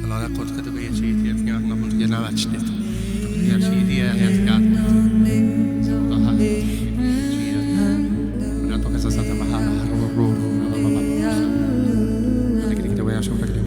Allora cosa dove ci non non la c'è. Ya ci dia ya Nato che sta stata mahara kita waya so perché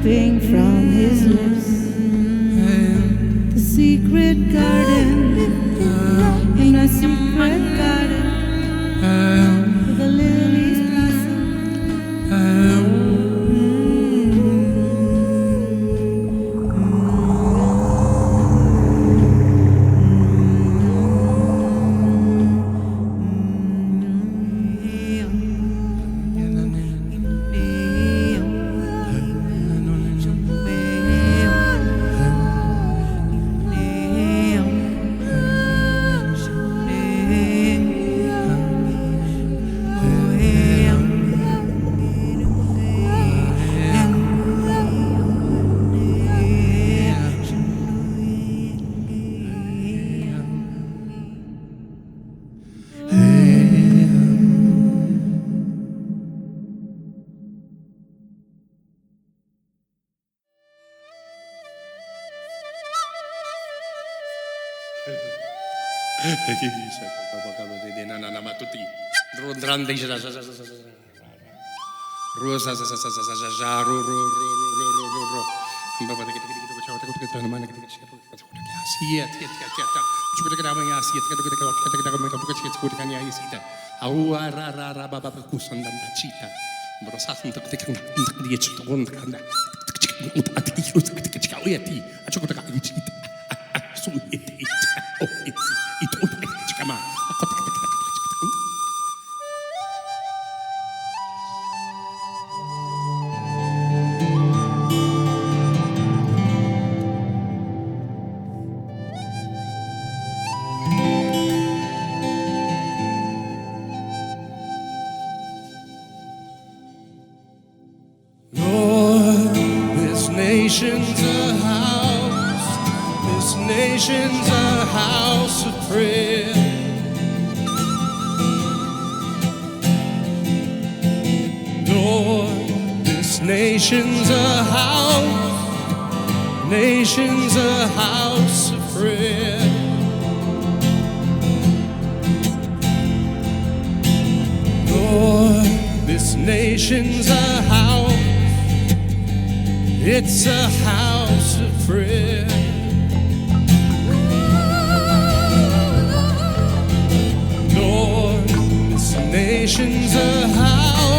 dripping from his lips. The secret garden, in a secret garden, where the lilies blossom. Nation's a house of prayer. Lord, this nation's a house of prayer. Lord, this nation's a house, it's a house of prayer. Nation's a house.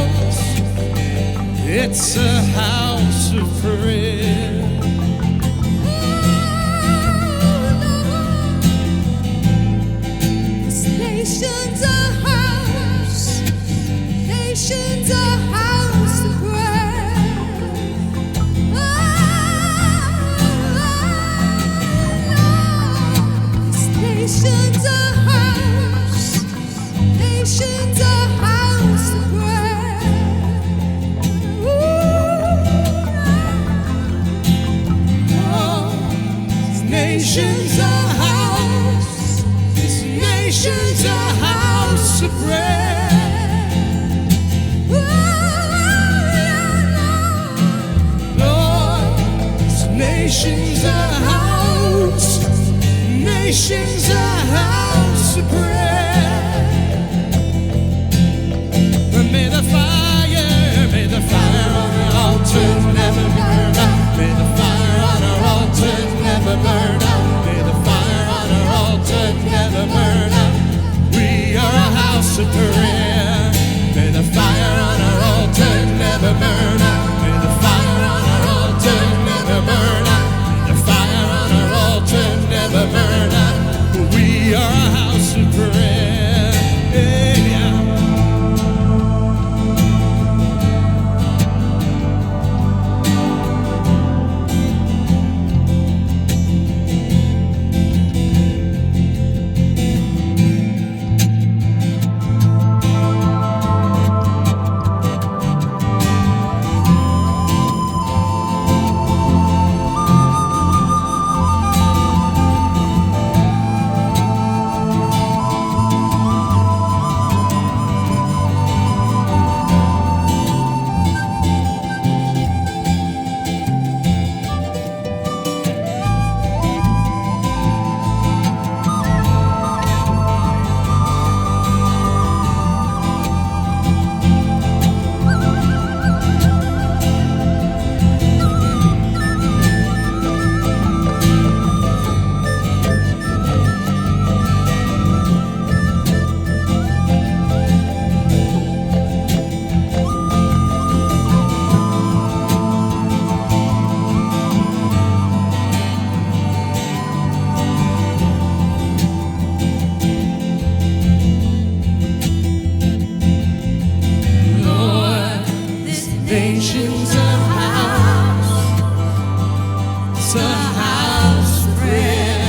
It's a house of prayer. This nation's a house. Nation's a house of prayer. This nation's a house. Nation's a house of prayer. This nation's a house. This nation's a house of prayer. Lord, this nation's a house. Nation's a house of prayer. May the fire on our altar never burn out. May the fire on our altar never burn out. May the fire on our altar never burn out. We are a house of prayer. May the fire on our altar never burn out. May the fire on our altar never burn out. May the fire on our altar never burn out. We are a house of prayer. Yeah. Nation's a house, it's a house of prayer.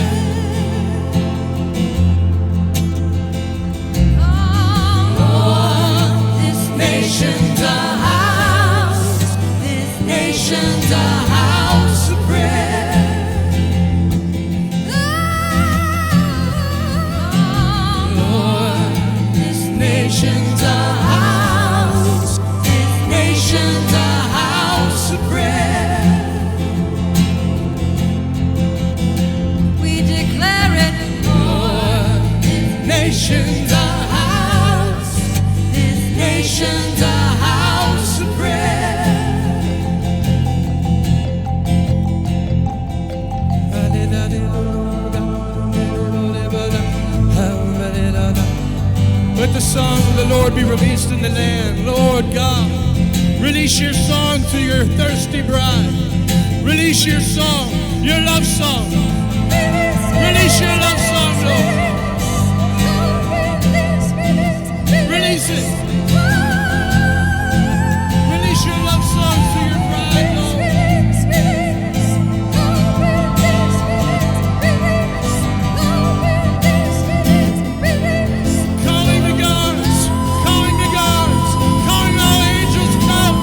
Lord, this nation's a house, this nation's a house of prayer. Lord, this nation's a house, this nation's a house of prayer. We declare it, Lord. This nation's a house. This nation's a house of prayer. Let the song of the Lord be released in the land. Lord God, release your song to your thirsty bride. Release your song, your love song. Release your love song, Lord. Release it. Release your love song to your bride, Lord. Calling the guards, calling the guards, calling all angels, come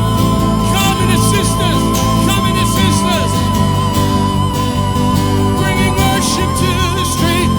and assist us, come and assist us. Bringing worship to the street.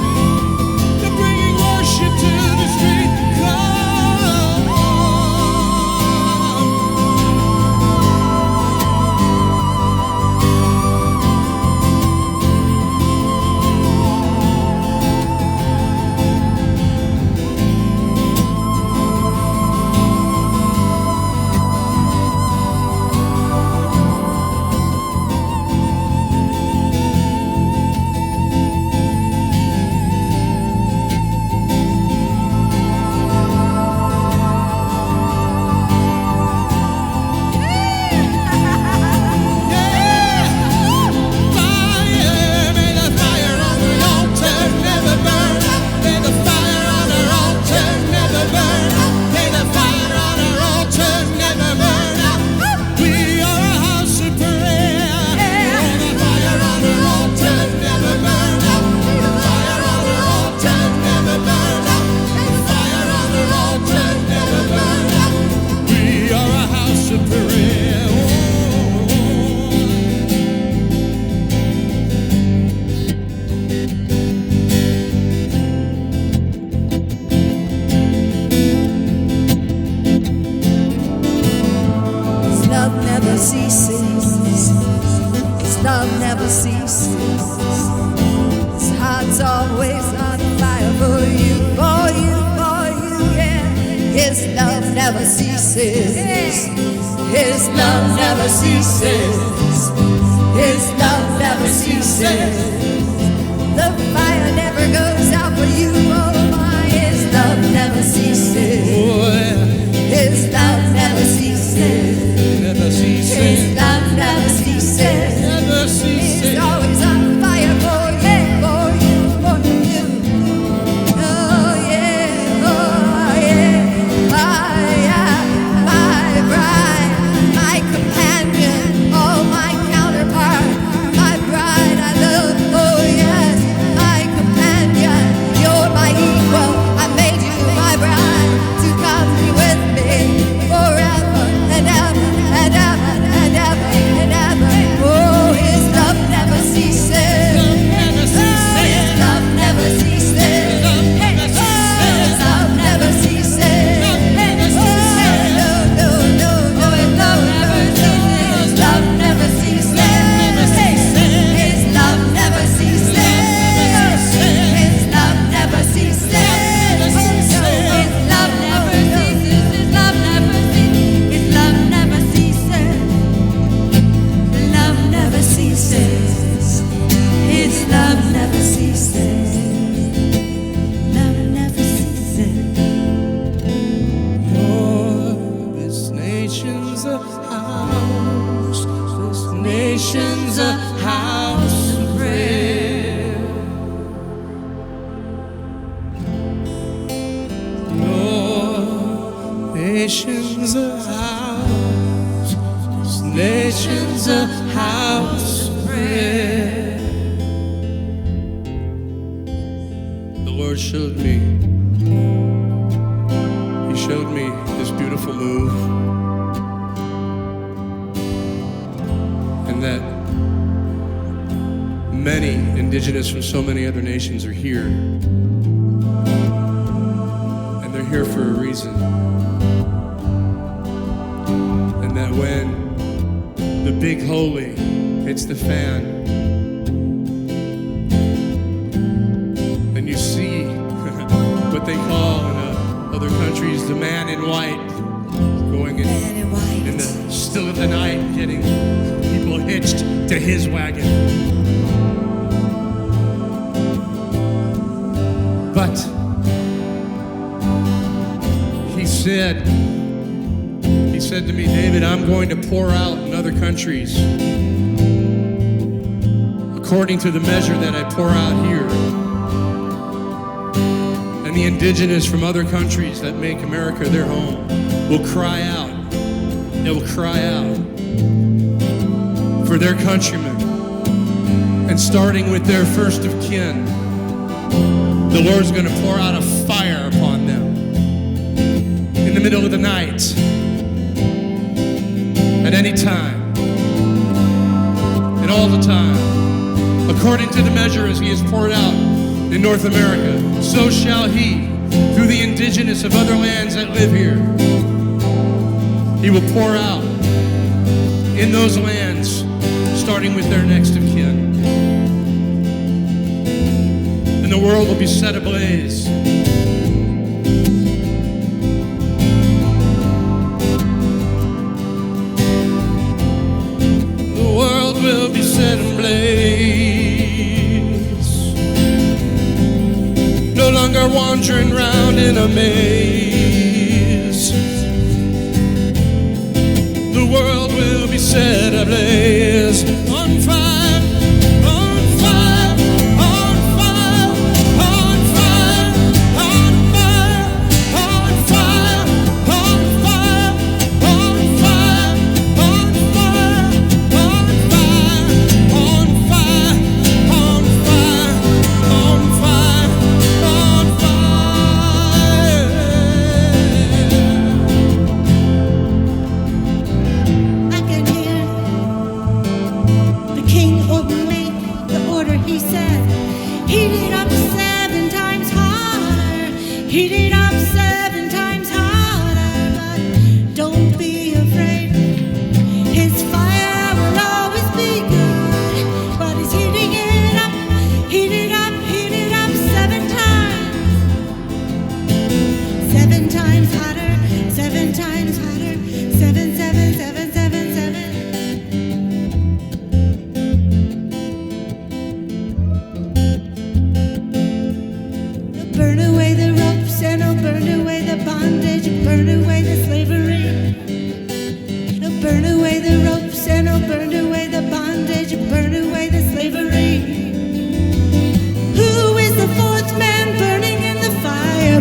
ceases. His love never ceases. His heart's always on fire for you, for you, for you, yeah. His love never ceases. His love never ceases. His love never ceases. The fire never goes out for you, oh my. His love never ceases. His love never ceases. Never ceases. His love never ceases. Never ceases. He's always on fire for you, for you, for you. Oh yeah, oh yeah. My bride, my companion, oh my counterpart, my bride I love, oh yes, my companion, you're my equal. I made you my bride to come be with me forever and ever and ever and ever and ever. Oh, his love never ceases. Never ceases. His love never ceases. His love never ceases. No, no, no, no, his love never ceases. His love never ceases. His love never ceases. His love never ceases. His love never ceases. His love never ceases. His love never ceases. Love never ceases. His love never ceases. Love never ceases. Lord, this nation's a house. This nation's a house of prayer. Lord, nation's a house. This nation's a house of prayer. The Lord showed me. He showed me this beautiful move, and that many indigenous from so many other nations are here, and they're here for a reason. And that when the big holy hits the fan, and you see what they call in other countries the man in white going in the still of the night, getting people hitched to his wagon. But he said to me, David, I'm going to pour out in other countries according to the measure that I pour out here. And the indigenous from other countries that make America their home will cry out. They will cry out for their countrymen. And starting with their first of kin, the Lord's going to pour out a fire upon them in the middle of the night, at any time, and all the time, according to the measure as he has poured out in North America, so shall he through the indigenous of other lands that live here. He will pour out in those lands, starting with their next of kin. And the world will be set ablaze. The world will be set ablaze. No longer wandering round in a maze. The world will be set ablaze. On fire, on fire, on fire, on fire, on fire, on fire, on fire, on fire, on fire, on fire, on fire, on fire, on fire, on fire. I can hear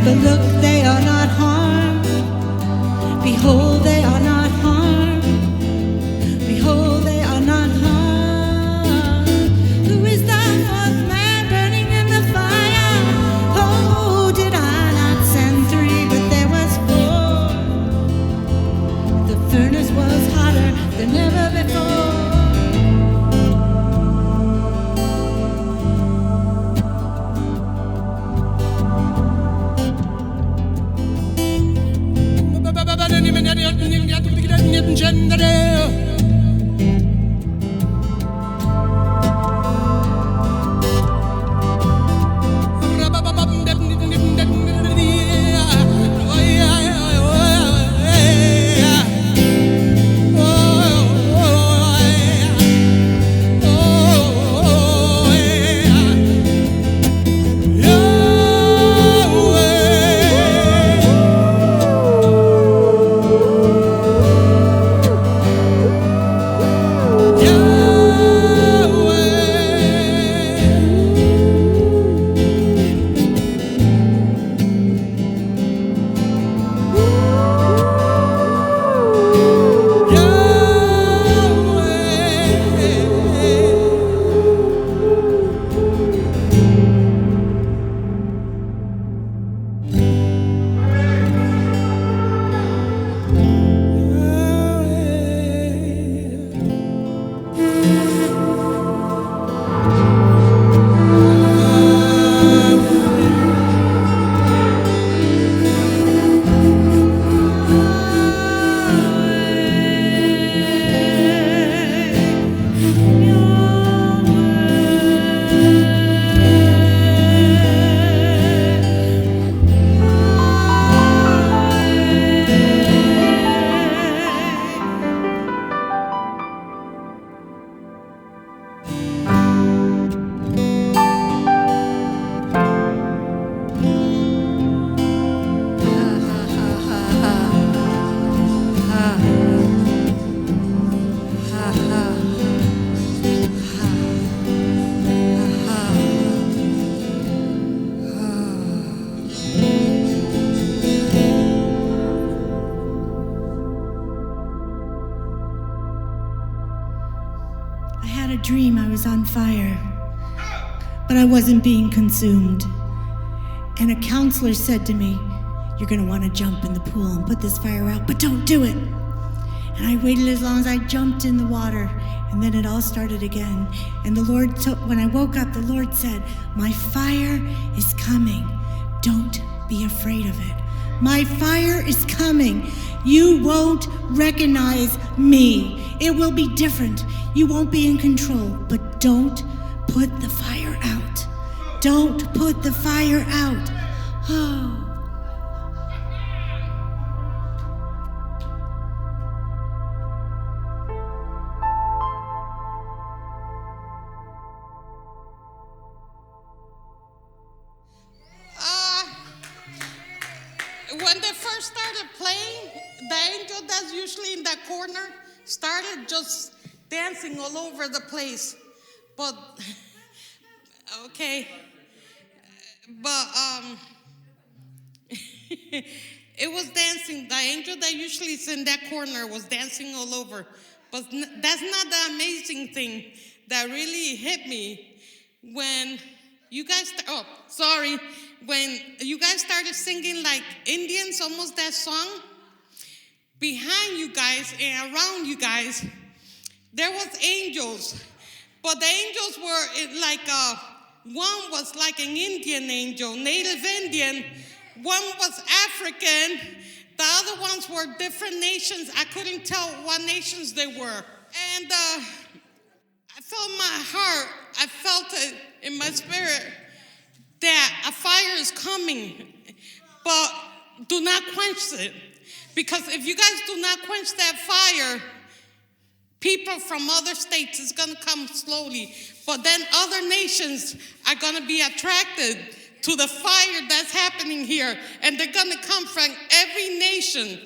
but look, they are not harmed. Behold, they are not harmed. Behold, they are not harmed. Who is the fourth man burning in the fire? Oh, did I not send three, but there was four. The furnace was hotter than ever before. Dream I was on fire, but I wasn't being consumed. And a counselor said to me, you're going to want to jump in the pool and put this fire out, but don't do it. And I waited as long as I jumped in the water, and then it all started again. And the Lord, when I woke up, the Lord said, my fire is coming. Don't be afraid of it. My fire is coming. You won't recognize me. It will be different. You won't be in control, but don't put the fire out. Don't put the fire out. Oh. When they first started playing, the angel that's usually in that corner started just dancing all over the place. But, okay. But, it was dancing. The angel that usually is in that corner was dancing all over. But that's not the amazing thing that really hit me when you guys, when you guys started singing like Indians, almost that song. Behind you guys and around you guys, there was angels. But the angels were like, one was like an Indian angel, native Indian. One was African. The other ones were different nations. I couldn't tell what nations they were. And I felt in my heart, I felt it in my spirit that a fire is coming, but do not quench it. Because if you guys do not quench that fire, people from other states is going to come slowly. But then other nations are going to be attracted to the fire that's happening here. And they're going to come from every nation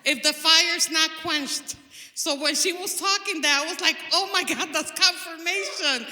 if the fire's not quenched. So when she was talking there, I was like, oh my God, that's confirmation.